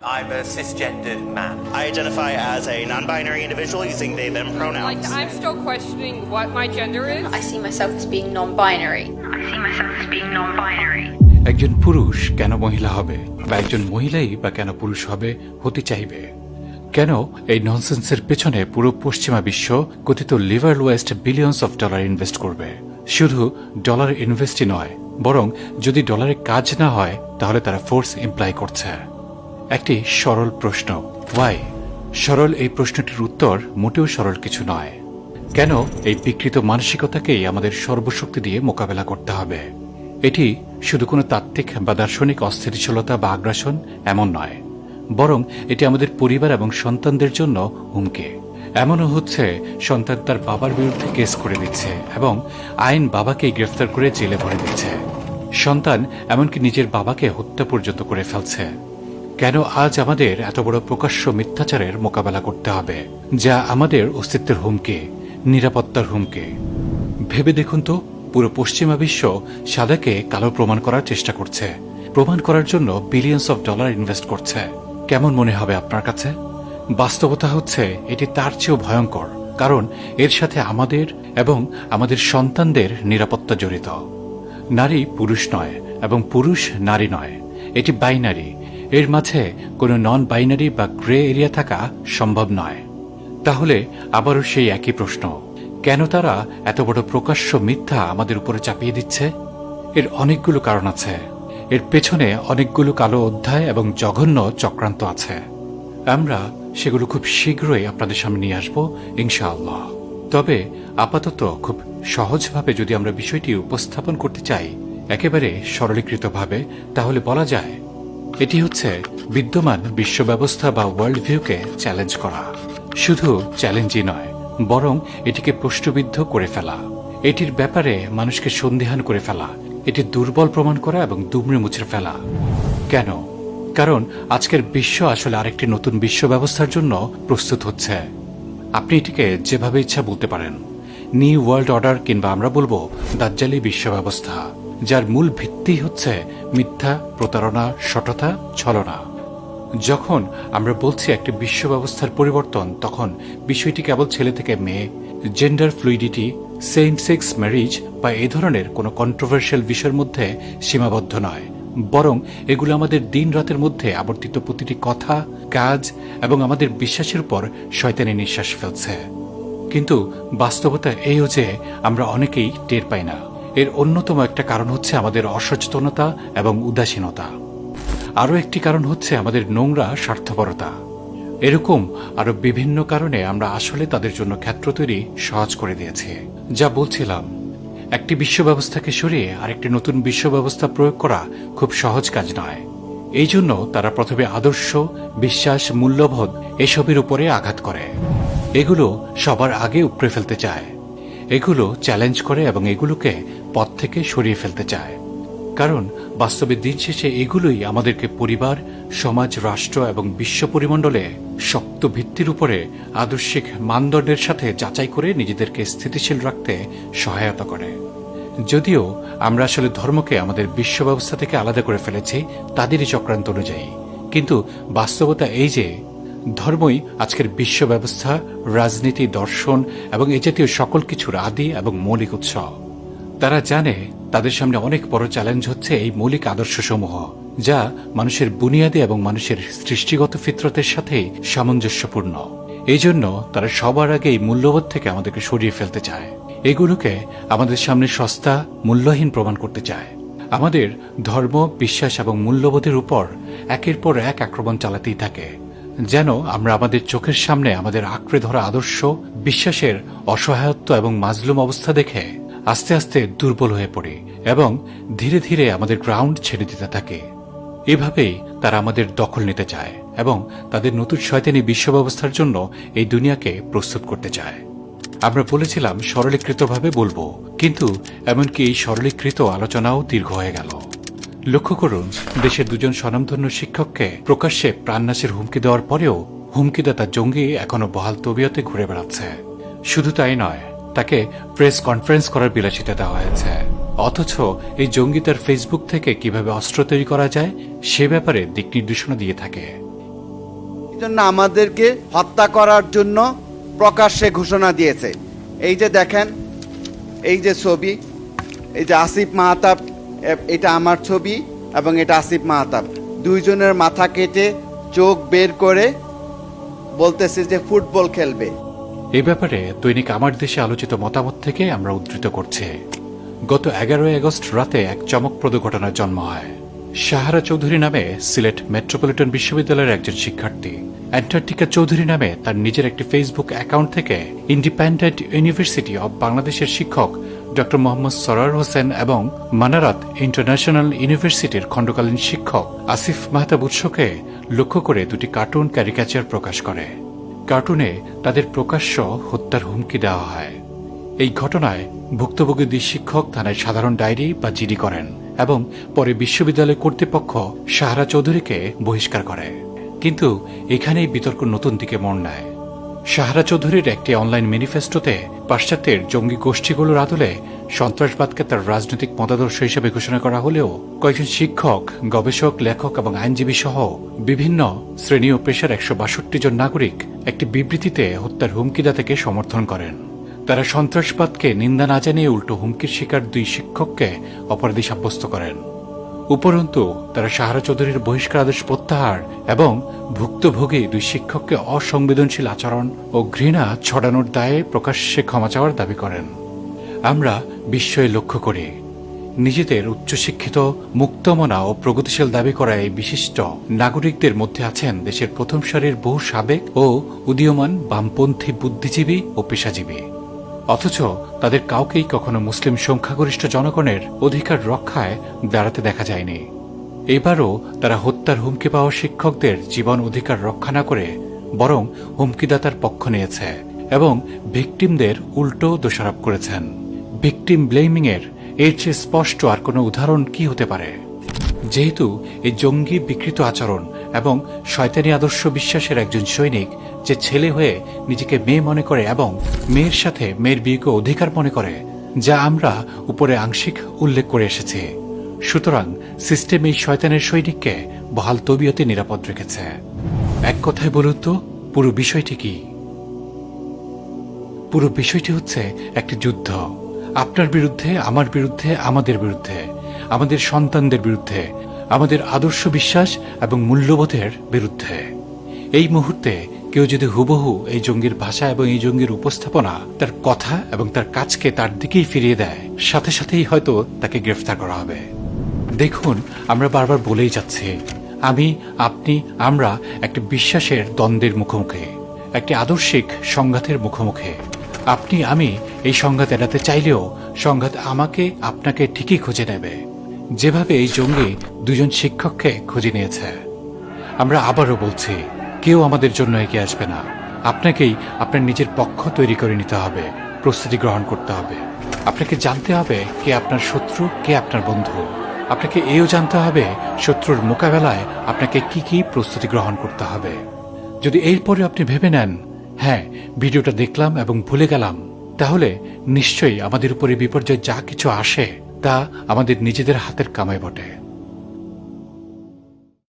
I'm a cisgendered man. I identify as a non-binary individual using they, them pronouns. I'm still questioning what my gender is. I see myself as being non-binary. একজন পুরুষ কেন মহিলা হবে বা একজন মহিলাই বা কেন পুরুষ হবে হতে চাইবে? কেন এই ননসেন্সের পেছনে পুরো পশ্চিমা বিশ্ব কথিত liver West billions of dollar invest করবে? শুধু ডলার ইনভেস্টই নয়, বরং যদি ডলারে কাজ না হয় তাহলে তারা ফোর্স ইমপ্লাই করছে। একটি সরল প্রশ্ন, ওয়াই? সরল এই প্রশ্নটির উত্তর মোটেও সরল কিছু নয়। কেন এই বিকৃত মানসিকতাকেই আমাদের সর্বশক্তি দিয়ে মোকাবেলা করতে হবে? এটি শুধু কোনো তাত্ত্বিক বা দার্শনিক অস্থিতিশীলতা বা আগ্রাসন এমন নয়, বরং এটি আমাদের পরিবার এবং সন্তানদের জন্য হুমকি। এমনও হচ্ছে সন্তান তার বাবার বিরুদ্ধে কেস করে দিচ্ছে এবং আইন বাবাকেই গ্রেফতার করে জেলে ভরে দিচ্ছে। সন্তান এমনকি নিজের বাবাকে হত্যা পর্যন্ত করে ফেলছে। কেন আজ আমাদের এত বড় প্রকাশ্য মিথ্যাচারের মোকাবেলা করতে হবে, যা আমাদের অস্তিত্বের হুমকি, নিরাপত্তার হুমকি? ভেবে দেখুন তো, পুরো পশ্চিমা বিশ্ব সাদাকে কালো প্রমাণ করার চেষ্টা করছে, প্রমাণ করার জন্য বিলিয়ন্স অফ ডলার ইনভেস্ট করছে। কেমন মনে হবে আপনার কাছে? বাস্তবতা হচ্ছে এটি তার চেয়েও ভয়ঙ্কর, কারণ এর সাথে আমাদের এবং আমাদের সন্তানদের নিরাপত্তা জড়িত। নারী পুরুষ নয় এবং পুরুষ নারী নয়, এটি বাইনারি। এর মাঝে কোনো নন বাইনারি বা গ্রে এরিয়া থাকা সম্ভব নয়। তাহলে আবারও সেই একই প্রশ্ন, কেন তারা এত বড় প্রকাশ্য মিথ্যা আমাদের উপরে চাপিয়ে দিচ্ছে? এর অনেকগুলো কারণ আছে। এর পেছনে অনেকগুলো কালো অধ্যায় এবং জঘন্য চক্রান্ত আছে। আমরা সেগুলো খুব শীঘ্রই আপনাদের সামনে নিয়ে আসব, ইনশাআল্লাহ। তবে আপাতত খুব সহজভাবে যদি আমরা বিষয়টি উপস্থাপন করতে চাই, একেবারে সরলীকৃতভাবে, তাহলে বলা যায় এটি হচ্ছে বিদ্যমান বিশ্ব ব্যবস্থা বা ওয়ার্ল্ড ভিউকে চ্যালেঞ্জ করা। শুধু চ্যালেঞ্জই নয়, বরং এটিকে প্রশ্নবিদ্ধ করে ফেলা, এটির ব্যাপারে মানুষকে সন্দিহান করে ফেলা, এটি দুর্বল প্রমাণ করা এবং দুমড়ে মুচড়ে ফেলা। কেন? কারণ আজকের বিশ্ব আসলে আরেকটি নতুন বিশ্ব ব্যবস্থার জন্য প্রস্তুত হচ্ছে। আপনি এটিকে যেভাবে ইচ্ছা বলতে পারেন, নিউ ওয়ার্ল্ড অর্ডার, কিংবা আমরা বলবো দাজ্জালি বিশ্ব ব্যবস্থা, যার মূল ভিত্তি হচ্ছে মিথ্যা, প্রতারণা, সততা, ছলনা। যখন আমরা বলছি একটি বিশ্ব ব্যবস্থার পরিবর্তন, তখন বিষয়টি কেবল ছেলে থেকে মেয়ে, gender fluidity, same sex marriage বা এ ধরনের কোনো কন্ট্রোভার্সিয়াল বিষয়ের মধ্যে সীমাবদ্ধ নয়, বরং এগুলো আমাদের দিন রাতের মধ্যে আবর্তিত প্রতিটি কথা, কাজ এবং আমাদের বিশ্বাসের উপর শয়তানি নিঃশ্বাস ফেলছে। কিন্তু বাস্তবতা এইও যে আমরা অনেকেই টের পাই না। এর অন্যতম একটা কারণ হচ্ছে আমাদের অসচেতনতা এবং উদাসীনতা। আরও একটি কারণ হচ্ছে আমাদের নোংরা স্বার্থপরতা। এরকম আরো বিভিন্ন কারণে আমরা আসলে তাদের জন্য ক্ষেত্র তৈরি সহজ করে দিয়েছি। যা বলছিলাম, একটি বিশ্ব ব্যবস্থাকে সরিয়ে আরেকটি নতুন বিশ্ব ব্যবস্থা প্রয়োগ করা খুব সহজ কাজ নয়। এই জন্য তারা প্রথমে আদর্শ, বিশ্বাস, মূল্যবোধ এসবের উপরে আঘাত করে। এগুলো সবার আগে উপড়ে ফেলতে চায়, এগুলো চ্যালেঞ্জ করে এবং এগুলোকে পথ থেকে সরিয়ে ফেলতে চায়। কারণ বাস্তবে দিন শেষে এগুলোই আমাদেরকে পরিবার, সমাজ, রাষ্ট্র এবং বিশ্ব পরিমণ্ডলে শক্ত ভিত্তির উপরে আদর্শিক মানদণ্ডের সাথে যাচাই করে নিজেদেরকে স্থিতিশীল রাখতে সহায়তা করে। যদিও আমরা আসলে ধর্মকে আমাদের বিশ্ব ব্যবস্থা থেকে আলাদা করে ফেলেছি তাদেরই চক্রান্ত অনুযায়ী, কিন্তু বাস্তবতা এই যে ধর্মই আজকের বিশ্ব ব্যবস্থা, রাজনীতি, দর্শন এবং এ জাতীয় সকল কিছুর আদি এবং মৌলিক উৎস। তারা জানে তাদের সামনে অনেক বড় চ্যালেঞ্জ হচ্ছে এই মৌলিক আদর্শসমূহ, যা মানুষের বুনিয়াদী এবং মানুষের সৃষ্টিগত ফিতরতের সাথে সামঞ্জস্যপূর্ণ। এই জন্য তারা সবার আগে এই মূল্যবোধ থেকে আমাদেরকে সরিয়ে ফেলতে চায়। এগুলোকে আমাদের সামনে সস্তা, মূল্যহীন প্রমাণ করতে চায়। আমাদের ধর্ম, বিশ্বাস এবং মূল্যবোধের উপর একের পর এক আক্রমণ চালাতেই থাকে, যেন আমরা আমাদের চোখের সামনে আমাদের আঁকড়ে ধরা আদর্শ, বিশ্বাসের অসহায়ত্ব এবং মাজলুম অবস্থা দেখে আস্তে আস্তে দুর্বল হয়ে পড়ি এবং ধীরে ধীরে আমাদের গ্রাউন্ড ছেড়ে দিতে থাকে। এভাবেই তারা আমাদের দখল নিতে চায় এবং তাদের নতুন শয়তানি বিশ্ব ব্যবস্থার জন্য এই দুনিয়াকে প্রস্তুত করতে চায়। আমরা বলেছিলাম সরলীকৃতভাবে বলবো, কিন্তু এমনকি এই সরলীকৃত আলোচনাও দীর্ঘ হয়ে গেল। লক্ষ্য করুন, দেশের দুজন স্বনামধন্য শিক্ষককে প্রকাশ্যে প্রাণনাশের হুমকি দেওয়ার পরেও হুমকিদাতা জঙ্গি এখনো বহাল তবিয়তে ঘুরে বেড়াচ্ছে। শুধু তাই নয়, তাকে প্রেস কনফারেন্স করার বিলাসিতা দেওয়া হয়েছে। অথচ এই জঙ্গি তার ফেসবুক থেকে কিভাবে অস্ত্র তৈরি করা যায় সে ব্যাপারে দিক নির্দেশনা দিয়ে থাকে। জন্য আমাদেরকে হত্যা করার জন্য প্রকাশ্যে ঘোষণা দিয়েছে। এই যে দেখেন, এই যে ছবি, এই যে আসিফ মাহতাব, এটা আমার ছবি এবং এটা আসিফ মাহতাব, দুইজনের মাথা কেটে চোখ বের করে বলতেছে যে ফুটবল খেলবে। এই ব্যাপারে দৈনিক আমার দেশে আলোচিত মতামত থেকে আমরা উদ্ধৃত করছি। গত 11 আগস্ট রাতে এক চমকপ্রদ ঘটনার জন্ম হয়। সাহারা চৌধুরী নামে সিলেট মেট্রোপলিটন বিশ্ববিদ্যালয়ের একজন শিক্ষার্থী অ্যান্টার্কটিকা চৌধুরী নামে তার নিজের একটি ফেসবুক অ্যাকাউন্ট থেকে ইন্ডিপেন্ডেন্ট ইউনিভার্সিটি অব বাংলাদেশের শিক্ষক ডক্টর মোহাম্মদ সরার হোসেন এবং মানারাত ইন্টারন্যাশনাল ইউনিভার্সিটির খণ্ডকালীন শিক্ষক আসিফ মাহতাব উৎসকে লক্ষ্য করে দুটি কার্টুন ক্যারিকেচার প্রকাশ করে। কার্টুনে তাদের প্রকাশ্য হত্যার হুমকি দেওয়া হয়। এই ঘটনায় ভুক্তভোগী দুই শিক্ষক থানায় সাধারণ ডায়েরি বা জিডি করেন এবং পরে বিশ্ববিদ্যালয় কর্তৃপক্ষ সাহারা চৌধুরীকে বহিষ্কার করে। কিন্তু এখানেই বিতর্ক নতুন দিকে মোড় নেয়। সাহারা চৌধুরীর একটি অনলাইন ম্যানিফেস্টোতে পাশ্চাত্যের জঙ্গি গোষ্ঠীগুলোর আদলে সন্ত্রাসবাদকে তার রাজনৈতিক মতাদর্শ হিসেবে ঘোষণা করা হলেও কয়েকজন শিক্ষক, গবেষক, লেখক এবং আইনজীবী সহ বিভিন্ন শ্রেণী ও পেশার 162 জন নাগরিক একটি বিবৃতিতে হত্যার হুমকিদাতাকে সমর্থন করেন। তারা সন্ত্রাসবাদকে নিন্দা না জানিয়ে উল্টো হুমকির শিকার দুই শিক্ষককে অপরাধী সাব্যস্ত করেন। উপরন্তু তারা সাহারা চৌধুরীর বহিষ্কার আদেশ প্রত্যাহার এবং ভুক্তভোগী দুই শিক্ষককে অসংবেদনশীল আচরণ ও ঘৃণা ছড়ানোর দায়ে প্রকাশ্যে ক্ষমা চাওয়ার দাবি করেন। আমরা বিস্ময়ে লক্ষ্য করি, নিজেদের উচ্চশিক্ষিত, মুক্তমনা ও প্রগতিশীল দাবি করা এই বিশিষ্ট নাগরিকদের মধ্যে আছেন দেশের প্রথম সারির বহু সাবেক ও উদীয়মান বামপন্থী বুদ্ধিজীবী ও পেশাজীবী। অথচ তাদের কাউকেই কখনো মুসলিম সংখ্যাগরিষ্ঠ জনগণের অধিকার রক্ষায় দাঁড়াতে দেখা যায়নি। এবারও তারা হত্যার হুমকি পাওয়া শিক্ষকদের জীবন অধিকার রক্ষা না করে বরং হুমকিদাতার পক্ষ নিয়েছে এবং ভিকটিমদের উল্টো দোষারোপ করেছেন। ভিকটিম ব্লেমিং এর চেয়ে স্পষ্ট আর কোনো উদাহরণ কি হতে পারে? যেহেতু এই জঙ্গি বিকৃত আচরণ এবং শয়তানি আদর্শ বিশ্বাসের একজন সৈনিক যে ছেলে হয়ে নিজেকে মেয়ে মনে করে এবং মেয়ের সাথে মেয়ের বিয়েকে অধিকার মনে করে, যা আমরা উপরে আংশিক উল্লেখ করে এসেছি, সুতরাং সিস্টেম এই শয়তানের সৈনিককে বহাল তবিয়তে নিরাপদ রেখেছে। এক কথায় বলুন তো, পুরো বিষয়টি কি? পুরো বিষয়টি হচ্ছে একটি যুদ্ধ। আপনার বিরুদ্ধে, আমার বিরুদ্ধে, আমাদের বিরুদ্ধে, আমাদের সন্তানদের বিরুদ্ধে, আমাদের আদর্শ বিশ্বাস এবং মূল্যবোধের বিরুদ্ধে। এই মুহূর্তে কেউ যদি হুবহু এই জঙ্গির ভাষা এবং এই জঙ্গির উপস্থাপনা, তার কথা এবং তার কাজকে তার দিকেই ফিরিয়ে দেয়, সাথে সাথেই হয়তো তাকে গ্রেফতার করা হবে। দেখুন, আমরা বারবার বলেই যাচ্ছি, আমি, আপনি, আমরা একটি বিশ্বাসের দ্বন্দ্বের মুখোমুখি, একটি আদর্শিক সংঘাতের মুখোমুখি। আপনি, আমি এই সংঘাত এড়াতে চাইলেও সংঘাত আমাকে, আপনাকে ঠিকই খুঁজে নেবে, যেভাবে এই জঙ্গি দুজন শিক্ষককে খুঁজে নিয়েছে। আমরা আবারও বলছি, কেউ আমাদের জন্য এগিয়ে আসবে না। আপনাকেই আপনার নিজের পক্ষ তৈরি করে নিতে হবে, প্রস্তুতি গ্রহণ করতে হবে। আপনাকে জানতে হবে কে আপনার শত্রু, কে আপনার বন্ধু। আপনাকে এও জানতে হবে শত্রুর মোকাবেলায় আপনাকে কি কি প্রস্তুতি গ্রহণ করতে হবে। যদি এরপরে আপনি ভেবে নেন, হ্যাঁ, ভিডিওটা দেখলাম এবং ভুলে গেলাম, তাহলে নিশ্চয়ই আমাদের উপরে বিপর্যয় যা কিছু আসে তা আমাদের নিজেদের হাতের কামাই বটে।